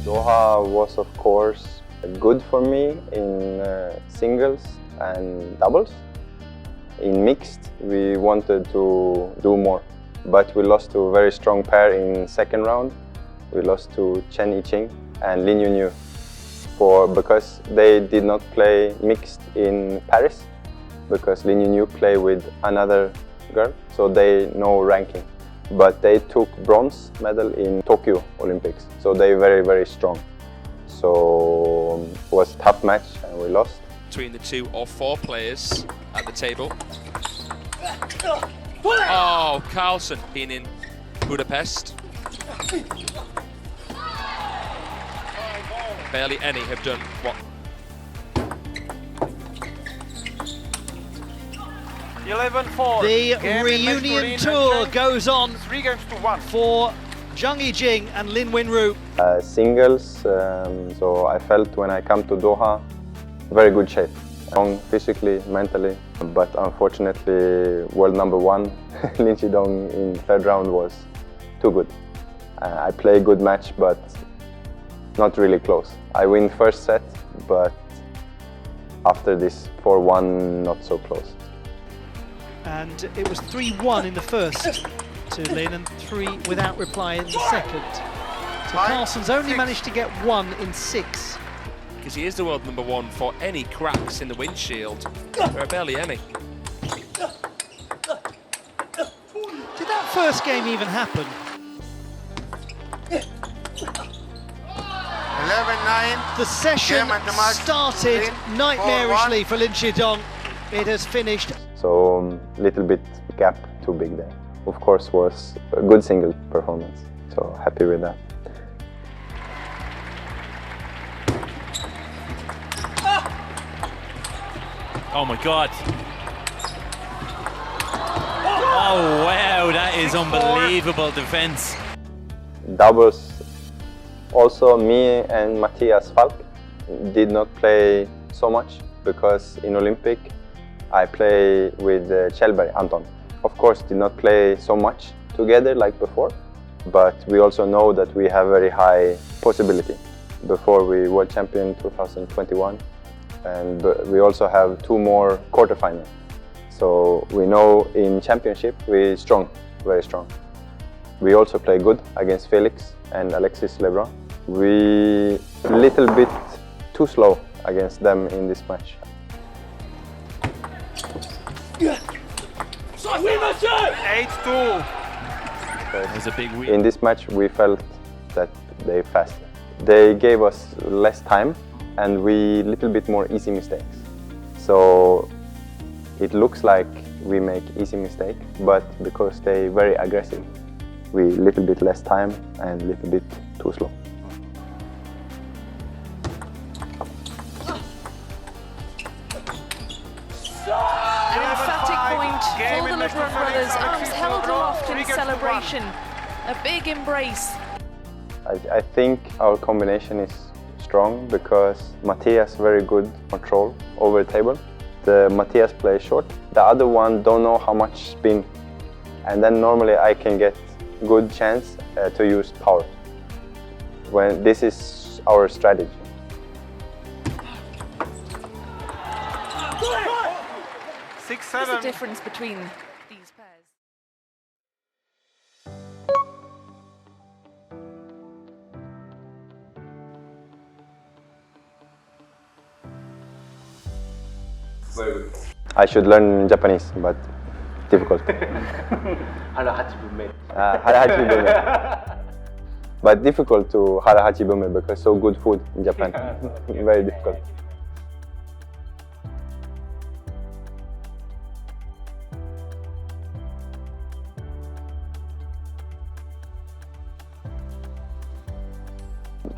Doha was, of course, good for me in singles and doubles. In mixed, we wanted to do more, but we lost to a very strong pair in second round. We lost to Chen Yiqing and Lin Yunyu because they did not play mixed in Paris, because Lin Yunyu played with another girl, so they know ranking. But they took bronze medal in Tokyo Olympics, so they very, very strong. So it was a tough match and we lost. Between the 2 or 4 players at the table. Oh, Carlsen been in Budapest. Barely any have done what 11-4. The reunion tour goes on 3 games to 1 for Zhang Yijing and Lin Wenru. Singles, so I felt when I come to Doha, very good shape, strong physically, mentally, but unfortunately world number 1, Lin Xidong in third round was too good. I play a good match, but not really close. I win first set, but after this 4-1, not so close. And it was 3-1 in the first to Lin and 3 without reply in the second. So Carlsen's only managed to get 1 in 6. because he is the world number 1 for any cracks in the windshield. There are barely any. Did that first game even happen? 11-9. The session started nightmarishly for Lin Xidong. It has finished. So little bit gap too big there. Of course was a good single performance, so happy with that. Oh my God. Oh wow, that is unbelievable defense. Doubles, also me and Matthias Falk did not play so much because in Olympic I play with Kjellberg, Anton. Of course did not play so much together like before, but we also know that we have very high possibility. Before we world champion 2021, and we also have 2 more quarterfinals. So we know in championship we're strong, very strong. We also play good against Felix and Alexis Lebrun. We a little bit too slow against them in this match. 8-2. That was a big win. In this match we felt that they faster. They gave us less time and we little bit more easy mistakes. So it looks like we make easy mistake, but because they very aggressive, we little bit less time and little bit too slow. An emphatic point for the Lebrun brothers, arms held aloft in celebration. A big embrace. I think our combination is strong because Matthias very good control over the table. The Matthias plays short. The other one don't know how much spin, and then normally I can get good chance to use power. When this is our strategy. What's the difference between these pairs? Very good. I should learn Japanese, but difficult. But difficult to hara hachibume because so good food in Japan. Very difficult.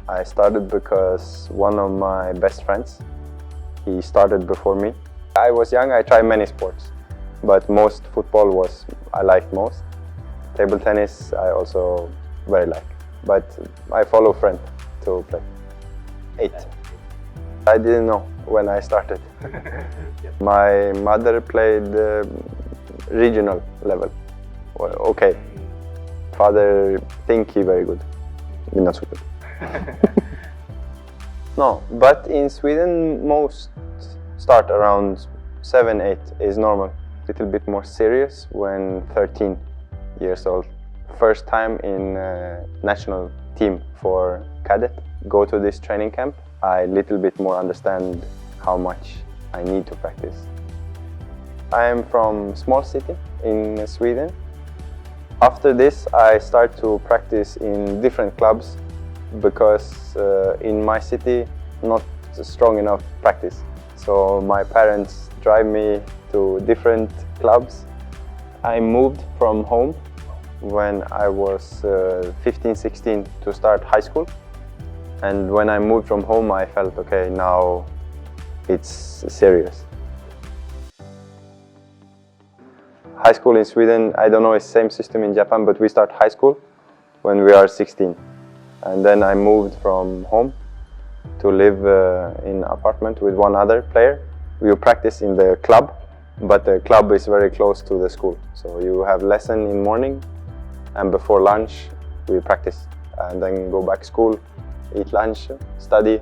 I started because one of my best friends He started before me. I was young, I tried many sports, but most football was I liked most. Table tennis I also very like, but I follow friend to play. 8. I didn't know when I started. My mother played regional level. Well, okay. Father think he very good. Not so good. No, but in Sweden most start around 7, 8 is normal. A little bit more serious when 13 years old. First time in national team for cadet. Go to this training camp. I little bit more understand how much I need to practice. I am from small city in Sweden. After this I start to practice in different clubs because in my city not strong enough practice. So my parents drive me to different clubs. I moved from home when I was 15, 16 to start high school. And when I moved from home, I felt, okay, now it's serious. High school in Sweden, I don't know, it's the same system in Japan, but we start high school when we are 16. And then I moved from home to live in an apartment with one other player. We practice in the club, but the club is very close to the school. So you have lesson in morning, and before lunch we practice. And then go back school, eat lunch, study,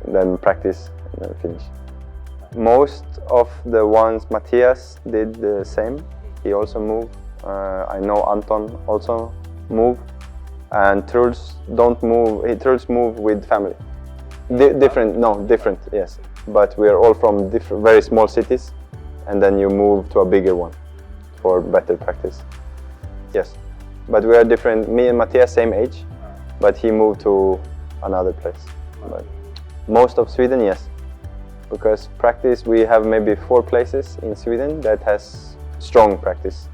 then practice, and then finish. Most of the ones Matthias did the same. He also moved. I know Anton also moved. And Truls don't move. Truls move with family. Different, yes. But we are all from very small cities, and then you move to a bigger one for better practice. Yes, but we are different. Me and Matthias same age, but he moved to another place. But most of Sweden, yes, because practice we have maybe 4 places in Sweden that has strong practice.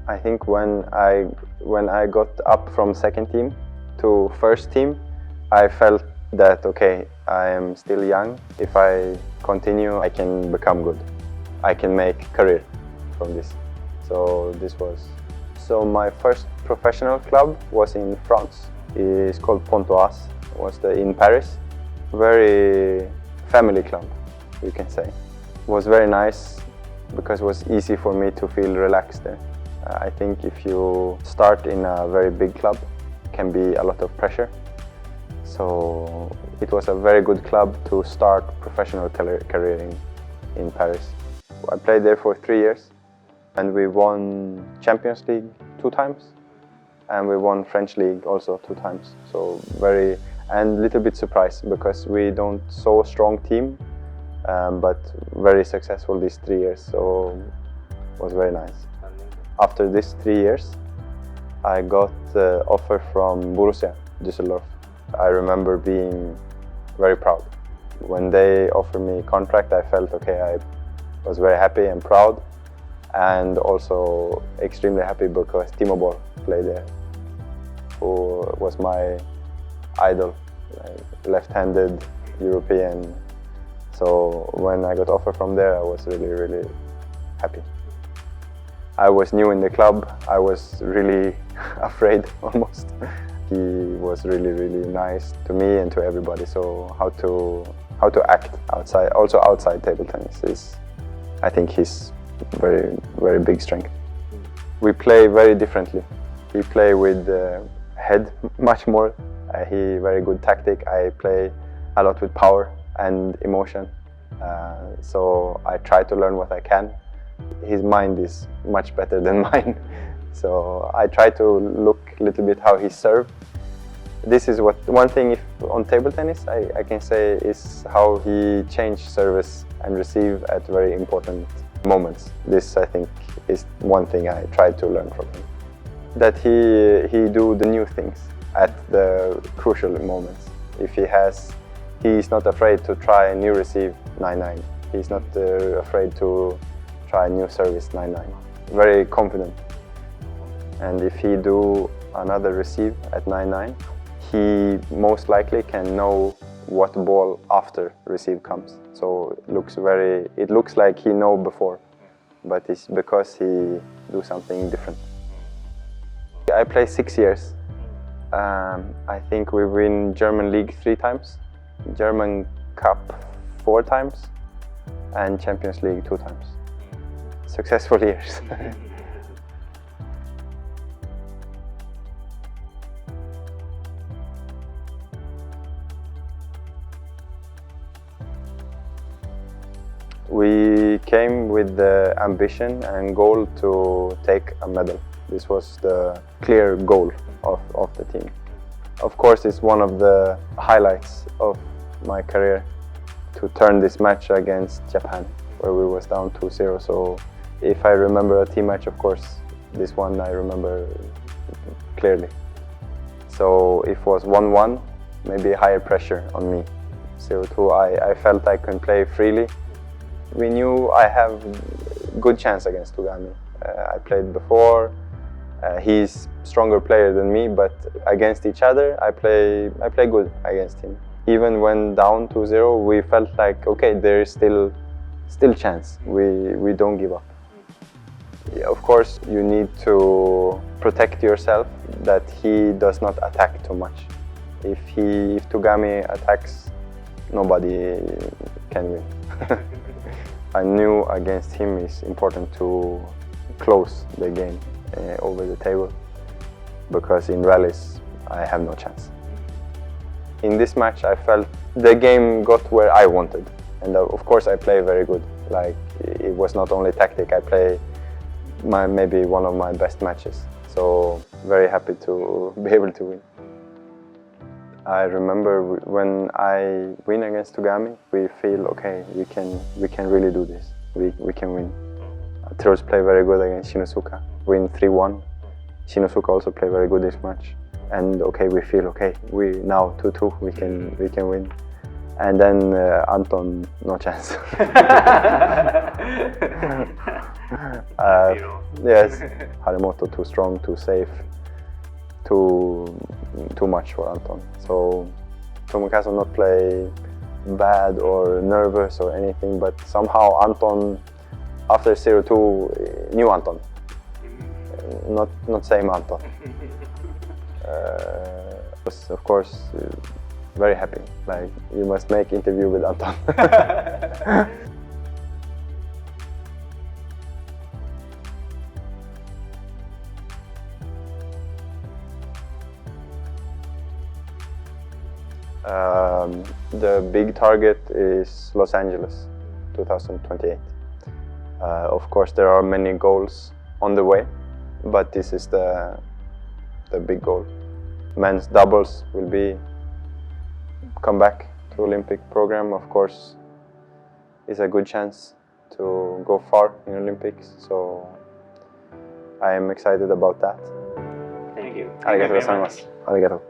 I think when I got up from second team to first team, I felt that okay, I am still young. If I continue, I can become good. I can make career from this. So this was. So my first professional club was in France. It's called Pontoise. It was in Paris. Very family club, you can say. It was very nice because it was easy for me to feel relaxed there. I think if you start in a very big club, it can be a lot of pressure. So it was a very good club to start professional career in Paris. I played there for 3 years and we won Champions League 2 times and we won French League also 2 times. So and little bit surprised because we don't so strong team, but very successful these 3 years. So it was very nice. After these 3 years, I got the offer from Borussia Düsseldorf. I remember being very proud. When they offered me a contract, I felt okay, I was very happy and proud, and also extremely happy because Timo Boll played there, who was my idol, left-handed European. So when I got offer from there, I was really, really happy. I was new in the club. I was really afraid almost. He was really, really nice to me and to everybody. So how to act outside, also outside table tennis, is I think his very, very big strength. We play very differently. We play with head much more. He very good tactic. I play a lot with power and emotion. So I try to learn what I can. His mind is much better than mine, so I try to look a little bit how he served. This is one thing on table tennis I can say is how he changed service and receive at very important moments. This I think is one thing I try to learn from him. That he do the new things at the crucial moments. If he's not afraid to try a new receive 9-9. He's not afraid to try a new service 9-9. very confident. And if he do another receive at 9-9, he most likely can know what ball after receive comes. So it looks like he know before, but it's because he do something different. I play 6 years. I think we win German League 3 times, German Cup 4 times, and Champions League 2 times. Successful years. We came with the ambition and goal to take a medal. This was the clear goal of the team. Of course, it's one of the highlights of my career to turn this match against Japan, where we was down 2-0. So if I remember a team match, of course, this one I remember clearly. So if it was 1-1, maybe higher pressure on me. 0-2, I felt I can play freely. We knew I have good chance against Tugami. I played before. He's stronger player than me, but against each other, I play good against him. Even when down 2-0, we felt like, okay, there is still chance. We don't give up. Yeah, of course, you need to protect yourself that he does not attack too much. If Tugami attacks, nobody can win. I knew against him it's important to close the game over the table, because in rallies I have no chance. In this match I felt the game got where I wanted, and of course I play very good. Like, it was not only tactic, I play maybe one of my best matches, so very happy to be able to win. I remember when I win against Tugami, we feel okay, we can really do this, we can win. Teros play very good against Shinosuka, win 3-1. Shinosuka also play very good this match, and okay, we feel okay, we now 2-2, we can win. And then Anton, no chance. Yes, Harimoto too strong, too safe, too much for Anton. So Tomokazu not play bad or nervous or anything, but somehow Anton, after 0-2, new Anton, not same Anton. Was of course very happy. Like, you must make interview with Anton. The big target is Los Angeles, 2028. Of course, there are many goals on the way, but this is the big goal. Men's doubles will come back to Olympic program. Of course, it's a good chance to go far in Olympics, so I am excited about that. Thank you. Arigatou gozaimasu. Arigatou.